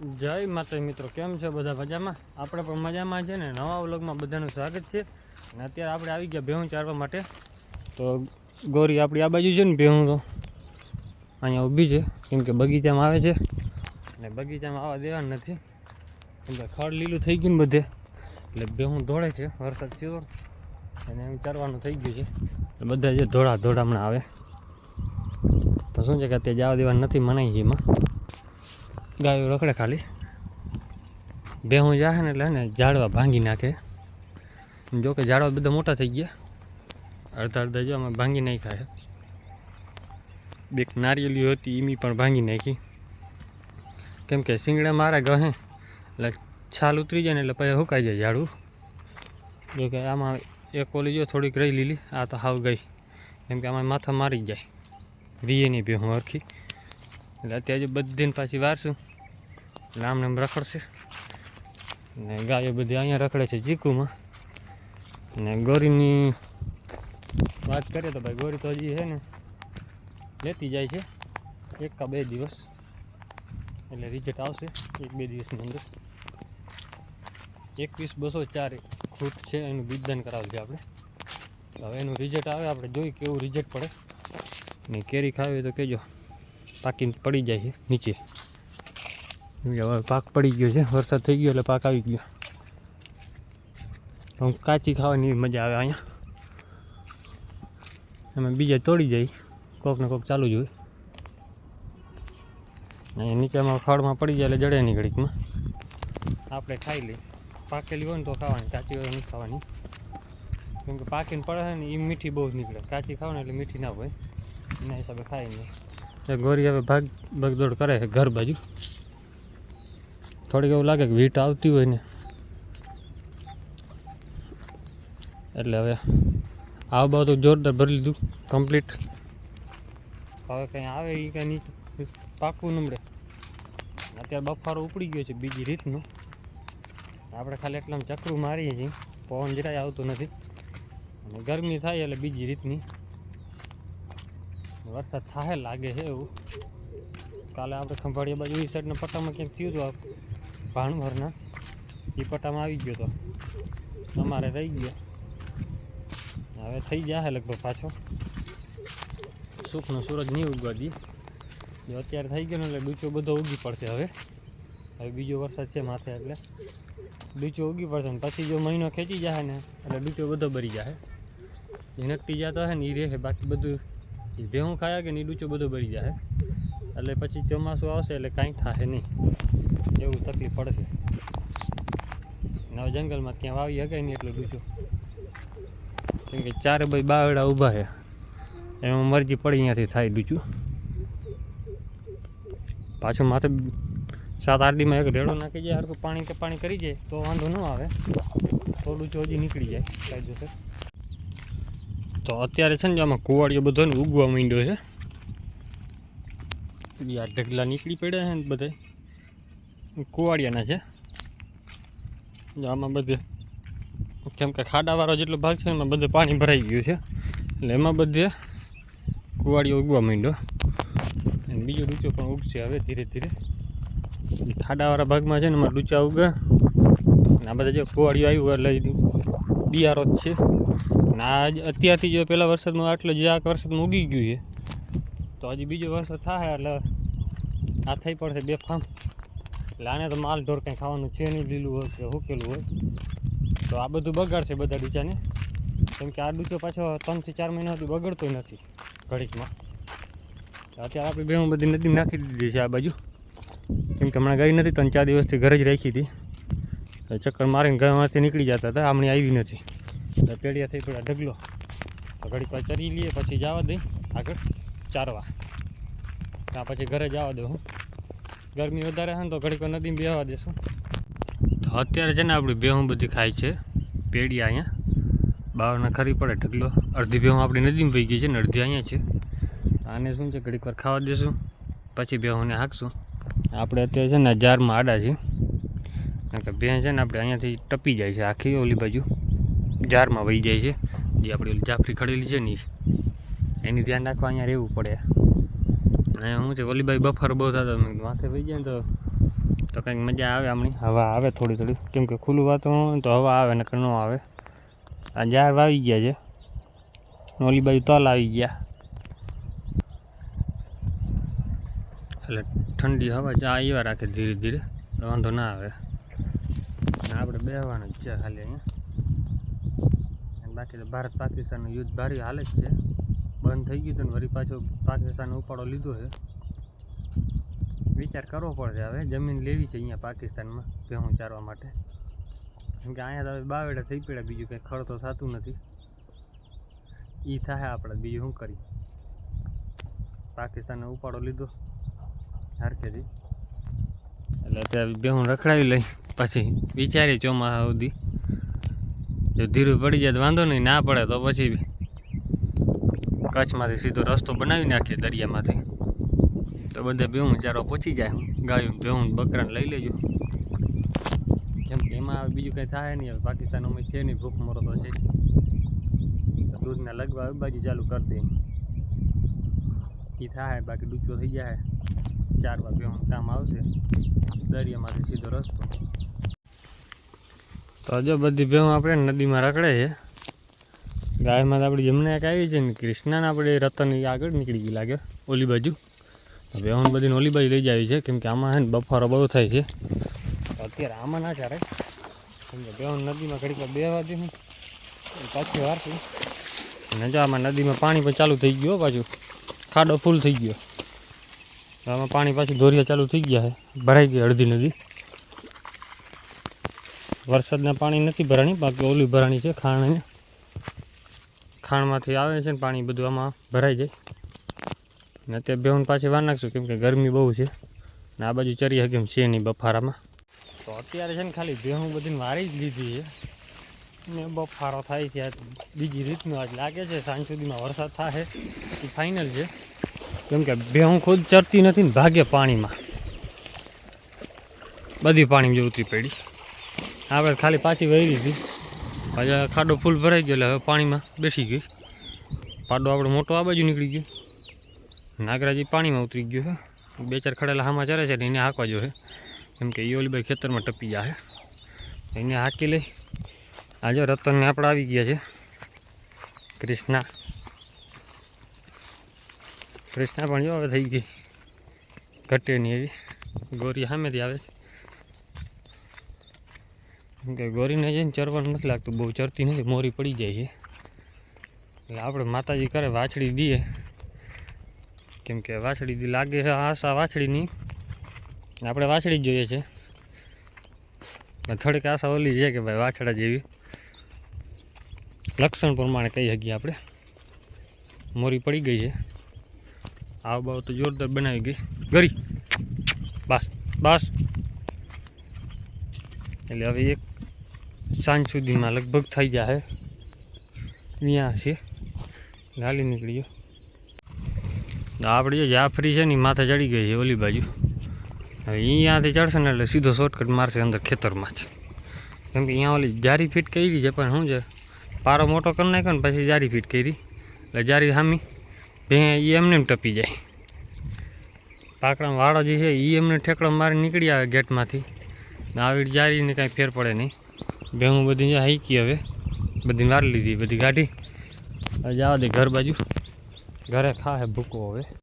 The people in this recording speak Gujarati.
જય માતા મિત્રો, કેમ છે બધા? મજામાં? આપણે પણ મજામાં છે ને. નવા વ્લોગમાં બધાનું સ્વાગત છે. અને અત્યારે આપણે આવી ગયા ભેહું ચારવા માટે. તો ગોરી આપણી આ બાજુ છે ને, ભેહું તો અહીંયા ઊભી છે, કેમ કે બગીચામાં આવે છે. અને બગીચામાં આવવા દેવાનું નથી, કેમ કે ખડ લીલું થઈ ગયું ને બધે, એટલે ભેહું દોડે છે. વરસાદ થયો અને એમ ચારવાનું થઈ ગયું છે. બધા જે ધોળા હમણાં આવે તો શું છે કે અત્યારે જવા દેવાનું નથી, મનાઈ છે એમાં. ગાયો રખડે ખાલી. ભેહું જાહે ને એટલે ને ઝાડવા ભાંગી નાખે. જો કે ઝાડવા બધા મોટા થઈ ગયા, અડધા જો આમાં ભાંગી નાખ્યા છે. બે નારિયેલી હતી એમી પણ ભાંગી નાખી, કેમ કે શીંગડા મારા ગહે એટલે છાલ ઉતરી જાય ને એટલે પછી સુકાઈ જાય ઝાડવું. જો કે આમાં એક ઓલી જો થોડીક રહી લીલી, આ તો હાવ ગઈ, કેમ કે આમાં માથા મારી જાય વીએની ભેહું હરખી. એટલે અત્યારે બધીને પાછી વારશું એટલે આમને એમ રખડશે. ને ગાયો બધી અહીંયા રખડે છે ચીકુમાં. અને ગોરીની વાત કરીએ તો ભાઈ ગોરી તો હજી છે ને લેતી જાય છે, 1 કે 2 દિવસ એટલે રિઝલ્ટ આવશે. 1-2 દિવસની અંદર 21,204 ફૂટ છે એનું બીજદાન કરાવેલ છે આપણે. હવે એનું રિઝલ્ટ આવે, આપણે જોઈ કેવું રિઝલ્ટ પડે. ને કેરી ખાવી તો કહેજો, પાકીને પડી જાય છે નીચે. હવે પાક પડી ગયો છે, વરસાદ થઈ ગયો એટલે પાક આવી ગયો. હું કાચી ખાવાની મજા આવે અહીંયા. એમાં બીજા તોડી જાય, કોક ને કોક ચાલુ જ હોય. અહીંયા નીચેમાં ખડમાં પડી જાય એટલે જડે નહીં ઘડીકમાં. આપણે ખાઈ લઈએ, પાકેલી હોય ને તો ખાવાની, કાચી હોય નહીં ખાવાની. કેમ કે પાકીને પડે ને એ મીઠી બહુ નીકળે, કાચી ખાવ ને એટલે મીઠી ના હોય. એના હિસાબે ખાઈ નહીં. ગોરી હવે ભાગદોડ કરે છે ઘર બાજુ. થોડીક એવું લાગે કે વીટ આવતી હોય ને એટલે હવે આ બધું જોરદાર ભરી લીધું કમ્પ્લીટ. હવે કંઈ આવે એ કંઈ નીચે પાકવું નમડે. અત્યારે બફારો ઉપડી ગયો છે બીજી રીતનું. આપણે ખાલી એટલામાં ચક્રું મારીએ છીએ, પવન જરાય આવતો નથી. અને ગરમી થાય એટલે બીજી રીતની. વરસાદ થાય લાગે છે એવું. કાલે આપણે ખંભાળિયા બાજુ એ સાઈડના પટ્ટામાં ક્યાંક થયું હતું, ભાણવરના એ પટ્ટામાં આવી ગયો તો અમારે રહી ગયો. હવે થઈ જાય લગભગ પાછો. સુખનો સૂરજ નહીં ઉગવા દે. જો અત્યારે થઈ ગયો ને એટલે ડૂચો બધો ઉગી પડશે. હવે બીજો વરસાદ છે માથે એટલે ડૂચો ઉગી પડશે. ને પછી જો મહિનો ખેંચી જાય ને એટલે ડૂચો બધો ભરી જાય. એ નકટી જતો હે ને એ રહે, બાકી બધું ભેહું ખાયા કે ને એ ડૂચો બધો ભરી જાય. એટલે પછી ચોમાસું આવશે એટલે કાંઈ થાય નહીં, એવું તકલીફ પડશે. હવે જંગલમાં ત્યાં વાવી હગાય નહીં એટલું ડૂચું, કેમ કે 4 બાય બાવડા ઊભા છે. એમાં મરજી પડી અહીંયાથી થાય ડૂચું. પાછું માથે 7-8 દીમાં એક રેડો નાખી જાય, હરખું પાણી કરી જાય તો વાંધો ન આવે, તો ડૂચો હજી નીકળી જાય કાયદેસર. તો અત્યારે છે ને આમાં કુવાડીઓ બધો ને ઉગવા માંડ્યો છે. આ ઢગલા નીકળી પડ્યા છે ને બધા કુવાડિયાના છે. આમાં બધે કેમ કે ખાડાવાળો જેટલો ભાગ છે એમાં બધે પાણી ભરાઈ ગયું છે, એટલે એમાં બધે કુવાડીઓ ઉગવા માંડ્યો. અને બીજો ડૂચો પણ ઉગશે હવે ધીરે ધીરે. ખાડાવાળા ભાગમાં છે ને એમાં ડૂચા ઉગે. અને આ બધા જો કુવાડીઓ આવ્યું એટલે બિયારો જ છે. અને આ અત્યારથી જો પહેલાં વરસાદમાં આટલો જ આ વરસાદમાં ઉગી ગયું છે, તો હજી બીજો વરસાદ થાય એટલે આ થઈ પડશે બેફામ. એટલે આને તો માલ ઢોર કંઈ ખાવાનું છે નહીં, લીલું હોય કે હુકેલું હોય. તો આ બધું બગાડશે બધા ડૂચાને, કેમ કે આ ડૂચો પાછો 3 થી 4 મહિના સુધી બગડતો નથી ઘડીકમાં. અત્યારે આપણે ભેહું બધી નદી નાખી દીધી છે આ બાજુ, કેમ કે હમણાં ગઈ નથી, 3-4 દિવસથી ઘરે જ રાખી હતી. ચક્કર મારીને ઘરમાંથી નીકળી જતા હતા, હમણાં આવી નથી. એટલે પેઢિયા થઈ પડ્યા ઢગલો. તો ઘડીક વાર ચરી લઈએ પછી જવા દઈ આગળ ચારવા. ત્યાં પછી ઘરે જવા દઉં. ગરમી વધારે છે ને તો ઘડીક વાર નદીમાં બેસવા દેશું. તો અત્યારે છે ને આપણી ભેહું બધી ખાય છે પેડિયા અહીંયા. બાવરના ખરી પડે ઢગલો. અડધી ભેહું આપણી નદીમાં વહી ગઈ છે ને અડધી અહીંયા છે. આને શું છે ઘડીક વાર ખાવા દેશું, પછી ભેહુંને હાંકશું. આપણે અત્યારે છે ને જારમાં આડા છીએ, કારણ કે ભેં છે ને આપણે અહીંયાથી ટપી જાય છે આખી ઓલી બાજુ જારમાં વહી જાય છે. જે આપણી ઓલી જાફરી ખડેલી છે ને એની ધ્યાન રાખવા અહીંયા રહેવું પડે. અને શું છે ઓલી બાજુ બફારો બહુ થતો, માથે વહી જાય ને તો તો કંઈક મજા આવે હમણાં. હવા આવે થોડી થોડી, કેમ કે ખુલ્લું વાતાવરણ હોય તો હવા આવે નકર ન આવે. આ ઝાડ વાવી ગયા છે, ઓલી બાજુ તલ આવી ગયા, એટલે ઠંડી હવા ચા એવા રાખે ધીરે ધીરે, વાંધો ના આવે. અને આપણે બેસવાનું જ છે ખાલી અહીંયા. બાકી તો ભારત પાકિસ્તાનનું યુદ્ધ ભારી હાલે જ છે. બંધ થઈ ગયું હતું ને વળી પાછો પાકિસ્તાનનો ઉપાડો લીધો છે. વિચાર કરવો પડશે હવે, જમીન લેવી છે અહીંયા પાકિસ્તાનમાં ભેહું ચારવા માટે. કેમ કે અહીંયા તો હવે બાવેડા થઈ પડ્યા, બીજું કંઈ ખડ તો થતું નથી. એ થાય આપણે, બીજું શું કરીએ. પાકિસ્તાનનો ઉપાડો લીધો હરખેથી, એટલે અત્યારે ભેહું રખડાવી લઈ, પછી વિચારી ચોમાસા સુધી જો ધીરું પડી જાય તો વાંધો નહીં, ના પડે તો પછી કચ્છમાંથી સીધો રસ્તો બનાવી નાખીએ દરિયામાંથી, તો બધા ભેહું ચારો પહોંચી જાય. ગાયું ભેહું બકરાને લઈ લેજો, કેમ કે એમાં હવે બીજું કંઈ થાય નહીં. હવે પાકિસ્તાનમાં છે નહીં, ભૂખમરો તો છે. દૂધના લગવા બાજુ ચાલુ કરી દે એ થાય, બાકી ડૂચો થઈ જાય. ચારવા ભેહું કામ આવશે, દરિયામાંથી સીધો રસ્તો. તો જો બધી ભેહું આપણે નદીમાં રખડે છે. ગાયમાં તો આપણી જમણે એક આવી છે ને, કૃષ્ણાને આપણે રતન આગળ નીકળી ગઈ લાગે ઓલી બાજુ. ભેહું બધીને ઓલી બાજુ લઈ જાવી છે, કેમ કે આમાં છે ને બફારો બહુ થાય છે. અત્યારે આમાં ના ચાલે, કેમ કે ભેહું નદીમાં ઘડીક બેહવા દે પાછી વારથી. અને જો આમાં નદીમાં પાણી પણ ચાલુ થઈ ગયું પાછું, ખાડો ફૂલ થઈ ગયો. આમાં પાણી પાછું દોરિયા ચાલુ થઈ ગયા છે, ભરાઈ ગઈ અડધી નદી. વરસાદના પાણી નથી ભરાણી, બાકી ઓલી ભરાણી છે ખાણ. ખાણમાંથી આવે છે ને પાણી બધું આમાં ભરાઈ જાય. ને અત્યારે ભેહું પાછી વાર નાખશું, કેમ કે ગરમી બહુ છે ને આ બાજુ ચરી હકેમ છે નહીં બફારામાં. તો અત્યારે છે ને ખાલી ભેહું બધીને વારી જ લીધી છે ને બફારો થાય છે. બીજી રીતનું આજ લાગે છે, સાંજ સુધીમાં વરસાદ થાય એ ફાઇનલ છે. કેમ કે ભેહું ખુદ ચરતી નથી ને ભાગે પાણીમાં, બધી પાણી જે ઉતરી પડી. આપણે ખાલી પાછી વહી હતી, પાછા ખાડો ફૂલ ભરાઈ ગયો એટલે હવે પાણીમાં બેસી ગઈ. પાડો આપણો મોટો આ બાજુ નીકળી ગયો, નાગરાજી પાણીમાં ઉતરી ગયો છે. બે ચાર ખડેલા હામાં ચરે છે ને એને હાંકવા જો છે, કેમ કે એ ઓલી ભાઈ ખેતરમાં ટપી જાય, એને હાંકી લઈ. આ જો રતનને આપણે આવી ગયા છે કૃષ્ણા. કૃષ્ણા પણ જો હવે થઈ ગઈ ઘટે નહીં એવી. ગોરી સામેથી આવે છે, કેમ કે ગોરીને જઈને ચરવાનું નથી લાગતું, બહુ ચરતી નથી, મોરી પડી જાય છે. એટલે આપણે માતાજી કરે વાછડી દઈએ, કેમ કે વાછડી દી લાગે છે આશા વાછડીની, આપણે વાછડી જ જોઈએ છે. થોડીક આશા ઓલી છે કે ભાઈ વાછડા જેવી લક્ષણ પ્રમાણે કહી શકીએ આપણે. મોરી પડી ગઈ છે, આવ બાવ તો જોરદાર બનાવી ગઈ ગરી. બસ બસ, એટલે હવે એક સાંજ સુધીમાં લગભગ થઈ જાય. ત્યાં છે ગાલી નીકળી ગયો. આપણે જે જાફરી છે ને માથે ચડી ગઈ છે ઓલી બાજુ. હવે અહીંયાથી ચડશે ને એટલે સીધો શોર્ટકટ મારશે અંદર ખેતરમાં જ, કેમ કે અહીંયા ઓલી જારી ફીટ કરી છે, પણ શું છે પારો મોટો કરી નાખ્યો ને પછી જારી ફીટ કરી, એટલે જારી સામી ભે એ એમને ટપી જાય. પાકડા વાળો જે છે એ એમને ઠેકડો મારી નીકળી આવે ગેટમાંથી. આવી જારીને કાંઈ ફેર પડે નહીં. ભેહું બધી હાઈકી હવે બધી વાર લીધી, બધી ગાડી હવે જવા દે ઘર બાજુ. ઘરે ખા હે ભૂકો હવે.